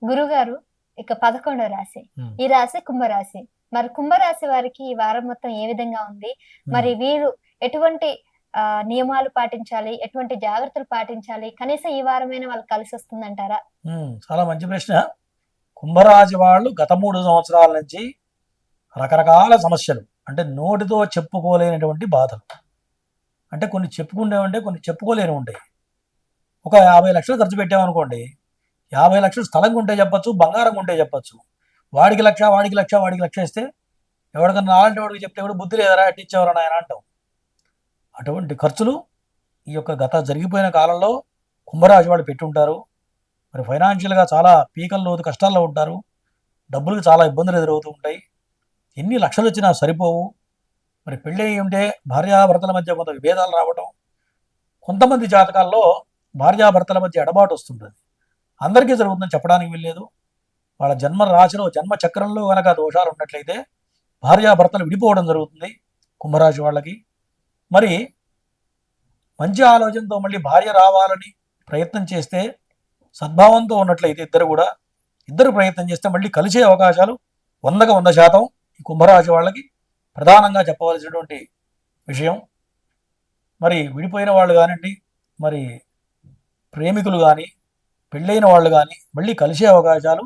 గురుగారు ఇక 11వ రాశి. హ్మ్. ఈ రాశి కుంభరాశి. మరి కుంభరాశి వారికి ఈ వారం మొత్తం ఏ విధంగా ఉంది? హ్మ్. మరి వీరు ఎటువంటి నియమాలు పాటించాలి? ఎటువంటి జాగ్రత్తలు పాటించాలి? కనీసం ఈ వారమైనా వాళ్ళకి కలిసొస్తుందంటారా? చాలా మంచి ప్రశ్న. కుంభరాశి వాళ్ళు గత 3 సంవత్సరాల నుంచి రకరకాల సమస్యలు, అంటే నోటితో చెప్పుకోలేనటువంటి బాధలు. అంటే కొన్ని చెప్పుకునేవంటే కొన్ని చెప్పుకోలేని ఉంటాయి. ఒక 50 లక్షలు ఖర్చు పెట్టామనుకోండి, 50 లక్షలు స్థలం కొంటే చెప్పొచ్చు, బంగారం కొంటే చెప్పొచ్చు. వాడికి లక్ష, వాడికి లక్ష, వాడికి లక్ష ఇస్తే ఎవరికన్నా అలాంటి వాడికి చెప్తే కూడా బుద్ధి లేదరా ఎట్టిచ్చేవారని ఆయన అంటాం. అటువంటి ఖర్చులు ఈ యొక్క గత జరిగిపోయిన కాలంలో కుంభరాశి వాళ్ళు పెట్టుంటారు. మరి ఫైనాన్షియల్గా చాలా పీకల్లో కష్టాల్లో ఉంటారు. డబ్బులకు చాలా ఇబ్బందులు ఎదురవుతూ ఉంటాయి. ఎన్ని లక్షలు వచ్చినా సరిపోవు. మరి పెళ్ళి ఉంటే భార్యాభర్తల మధ్య కొంత విభేదాలు రావడం, కొంతమంది జాతకాల్లో భార్యాభర్తల మధ్య ఎడబాటు వస్తుంటుంది. అందరికీ జరుగుతుందని చెప్పడానికి వీల్లేదు. వాళ్ళ జన్మ రాశిలో జన్మ చక్రంలో కనుక దోషాలు ఉన్నట్లయితే భార్యాభర్తలు విడిపోవడం జరుగుతుంది కుంభరాశి వాళ్ళకి. మరి మంచి ఆలోచనతో మళ్ళీ భార్య రావాలని ప్రయత్నం చేస్తే, సద్భావంతో ఉన్నట్లయితే ఇద్దరు ప్రయత్నం చేస్తే మళ్ళీ కలిసే అవకాశాలు 100% ఈ కుంభరాశి వాళ్ళకి ప్రధానంగా చెప్పవలసినటువంటి విషయం. మరి విడిపోయిన వాళ్ళు కానివ్వండి, మరి ప్రేమికులు కానీ, పెళ్ళైన వాళ్ళు కానీ మళ్ళీ కలిసే అవకాశాలు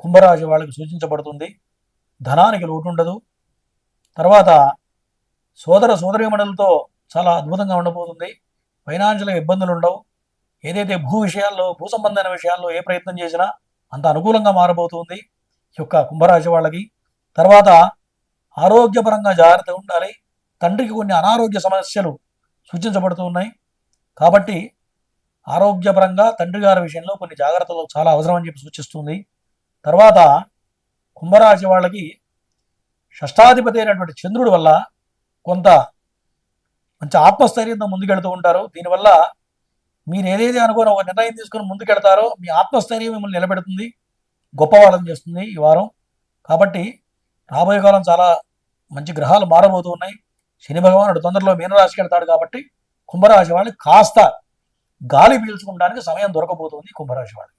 కుంభరాశి వాళ్ళకి సూచించబడుతుంది. ధనానికి లోటు ఉండదు. తర్వాత సోదర సోదరీమణులతో చాలా అద్భుతంగా ఉండబోతుంది. ఫైనాన్షియల్గా ఇబ్బందులు ఉండవు. ఏదైతే భూ విషయాల్లో, భూ సంబంధమైన విషయాల్లో ఏ ప్రయత్నం చేసినా అంత అనుకూలంగా మారబోతుంది ఈ యొక్క కుంభరాశి వాళ్ళకి. తర్వాత ఆరోగ్యపరంగా జాగ్రత్త ఉండాలి. తండ్రికి కొన్ని అనారోగ్య సమస్యలు సూచించబడుతూ ఉన్నాయి. కాబట్టి ఆరోగ్యపరంగా తండ్రి గారి విషయంలో కొన్ని జాగ్రత్తలు చాలా అవసరం అని చెప్పి సూచిస్తుంది. తర్వాత కుంభరాశి వాళ్ళకి షష్టాధిపతి అయినటువంటి చంద్రుడి వల్ల కొంత మంచి ఆత్మస్థైర్యంతో ముందుకెళ్తూ ఉంటారు. దీనివల్ల మీరు ఏదైతే అనుకుని ఒక నిర్ణయం తీసుకుని ముందుకెళ్తారో మీ ఆత్మస్థైర్యం మిమ్మల్ని నిలబెడుతుంది, గొప్పవాళ్ళని చేస్తుంది ఈ వారం. కాబట్టి రాబోయే కాలం చాలా మంచి గ్రహాలు మారబోతూ ఉన్నాయి. శని భగవానుడు తొందరలో మీనరాశికి వెళ్తాడు. కాబట్టి కుంభరాశి వాళ్ళకి కాస్త గాలి పీల్చుకోవడానికి సమయం దొరకబోతుంది కుంభరాశి వాళ్ళకి.